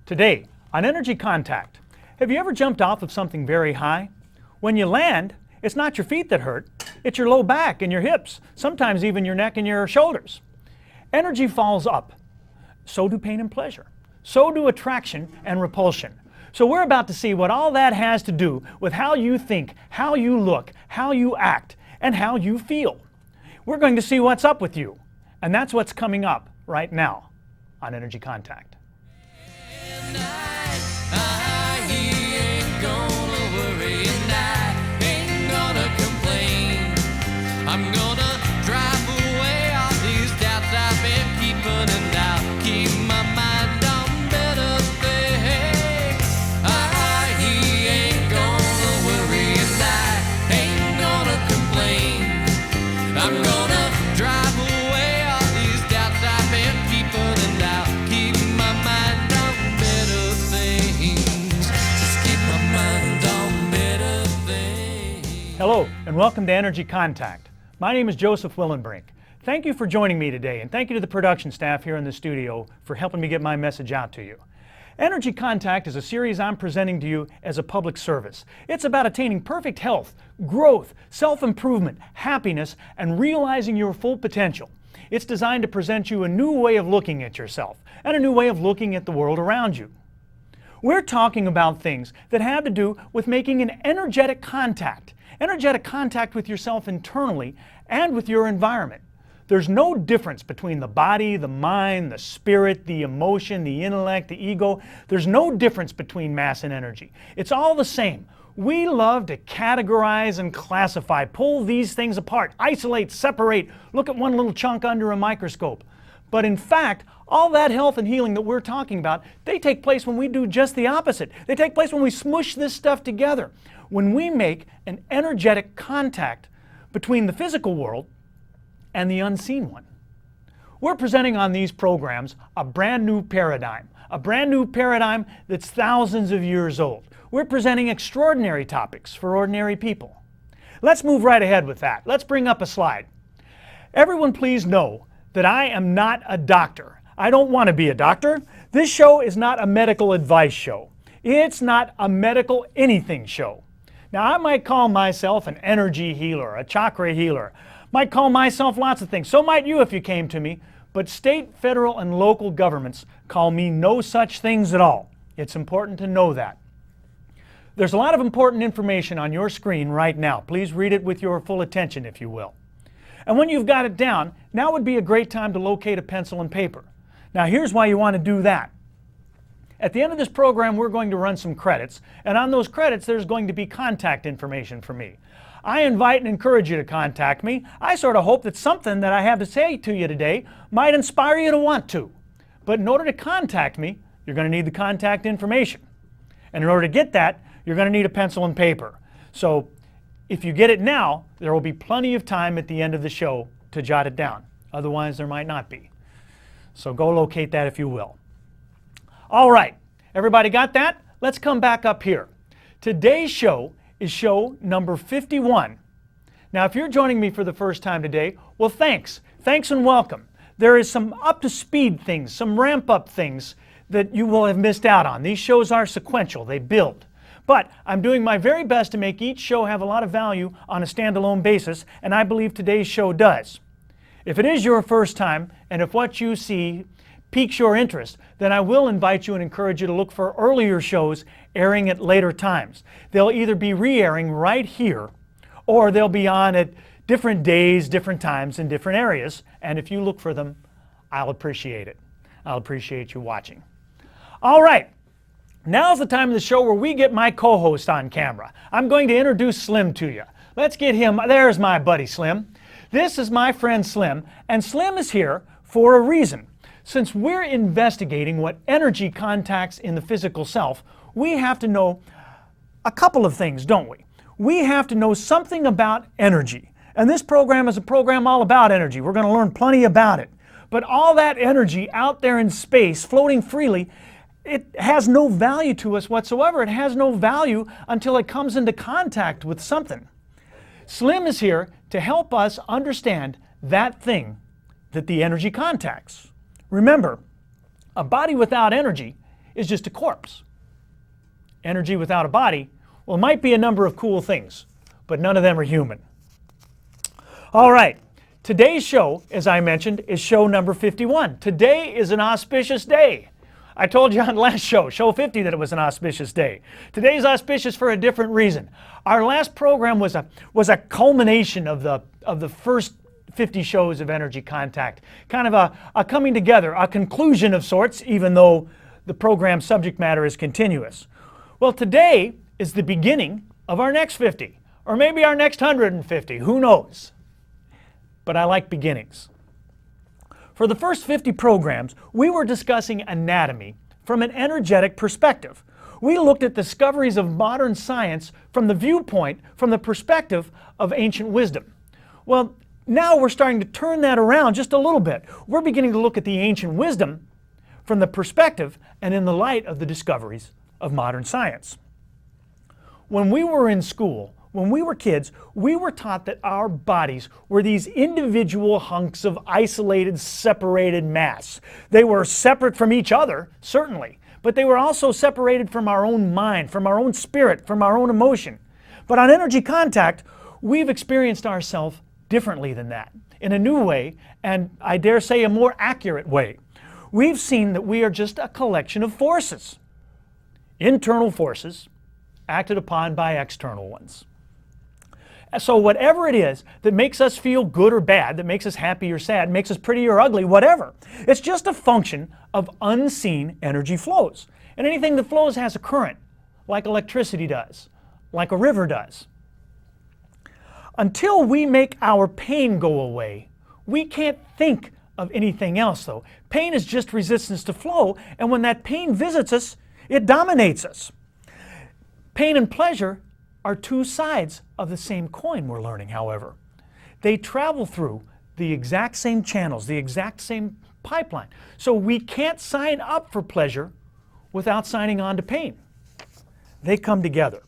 Today, on Energy Contact, have you ever jumped off of something very high? When you land, it's not your feet that hurt, it's your low back and your hips, sometimes even your neck and your shoulders. Energy falls up. So do pain and pleasure. So do attraction and repulsion. So we're about to see what all that has to do with how you think, how you look, how you act, and how you feel. We're going to see what's up with you. And that's what's coming up right now on Energy Contact. I'm gonna drive away all these doubts I've been keeping, and I'll keep my mind on better things. He ain't gonna worry, and I ain't gonna complain. I'm gonna drive away all these doubts I've been keeping, and I'll keep my mind on better things. Just keep my mind on better things. Hello, and welcome to Energy Contact. My name is Joseph Willenbrink. Thank you for joining me today, and thank you to the production staff here in the studio for helping me get my message out to you. Energy Contact is a series I'm presenting to you as a public service. It's about attaining perfect health, growth, self-improvement, happiness, and realizing your full potential. It's designed to present you a new way of looking at yourself and a new way of looking at the world around you. We're talking about things that have to do with making an energetic contact with yourself internally and with your environment. There's no difference between the body, the mind, the spirit, the emotion, the intellect, the ego. There's no difference between mass and energy. It's all the same. We love to categorize and classify, pull these things apart, isolate, separate, look at one little chunk under a microscope. But in fact, all that health and healing that we're talking about, they take place when we do just the opposite. They take place when we smush this stuff together. When we make an energetic contact between the physical world and the unseen one. We're presenting on these programs a brand new paradigm that's thousands of years old. We're presenting extraordinary topics for ordinary people. Let's move right ahead with that. Let's bring up a slide. Everyone please know that I am not a doctor. I don't want to be a doctor. This show is not a medical advice show. It's not a medical anything show. Now, I might call myself an energy healer, a chakra healer, might call myself lots of things. So might you if you came to me, but state, federal, and local governments call me no such things at all. It's important to know that. There's a lot of important information on your screen right now. Please read it with your full attention, if you will. And when you've got it down, now would be a great time to locate a pencil and paper. Now, here's why you want to do that. At the end of this program, we're going to run some credits, and on those credits, there's going to be contact information for me. I invite and encourage you to contact me. I sort of hope that something that I have to say to you today might inspire you to want to. But in order to contact me, you're going to need the contact information. And in order to get that, you're going to need a pencil and paper. So if you get it now, there will be plenty of time at the end of the show to jot it down. Otherwise, there might not be. So go locate that if you will. All right, everybody got that? Let's come back up here. Today's show is show number 51. Now, if you're joining me for the first time today, well, thanks. Thanks and welcome. There is some up-to-speed things, some ramp-up things that you will have missed out on. These shows are sequential. They build. But I'm doing my very best to make each show have a lot of value on a standalone basis, and I believe today's show does. If it is your first time, and if what you see piques your interest, then I will invite you and encourage you to look for earlier shows airing at later times. They'll either be re-airing right here, or they'll be on at different days, different times, in different areas. And if you look for them, I'll appreciate it. I'll appreciate you watching. All right, now's the time of the show where we get my co-host on camera. I'm going to introduce Slim to you. Let's get him. There's my buddy Slim. This is my friend Slim, and Slim is here for a reason. Since we're investigating what energy contacts in the physical self, we have to know a couple of things, don't we? We have to know something about energy. And this program is a program all about energy. We're going to learn plenty about it. But all that energy out there in space, floating freely, it has no value to us whatsoever. It has no value until it comes into contact with something. Slim is here to help us understand that thing that the energy contacts. Remember, a body without energy is just a corpse. Energy without a body, well, it might be a number of cool things, but none of them are human. All right, today's show, as I mentioned, is show number 51. Today is an auspicious day. I told you on last show, show 50, that it was an auspicious day. Today's auspicious for a different reason. Our last program was a culmination of the first 50 shows of Energy Contact. Kind of a coming together, a conclusion of sorts, even though the program's subject matter is continuous. Well, today is the beginning of our next 50, or maybe our next 150, who knows? But I like beginnings. For the first 50 programs, we were discussing anatomy from an energetic perspective. We looked at discoveries of modern science from the perspective of ancient wisdom. Well, now we're starting to turn that around just a little bit. We're beginning to look at the ancient wisdom from the perspective and in the light of the discoveries of modern science. When we were in school, when we were kids, we were taught that our bodies were these individual hunks of isolated, separated mass. They were separate from each other, certainly, but they were also separated from our own mind, from our own spirit, from our own emotion. But on Energy Contact, we've experienced ourselves differently than that, in a new way, and I dare say a more accurate way. We've seen that we are just a collection of forces, internal forces acted upon by external ones. So whatever it is that makes us feel good or bad, that makes us happy or sad, makes us pretty or ugly, whatever, it's just a function of unseen energy flows. And anything that flows has a current, like electricity does, like a river does. Until we make our pain go away, we can't think of anything else, though. Pain is just resistance to flow, and when that pain visits us, it dominates us. Pain and pleasure are two sides of the same coin, we're learning, however. They travel through the exact same channels, the exact same pipeline. So we can't sign up for pleasure without signing on to pain. They come together.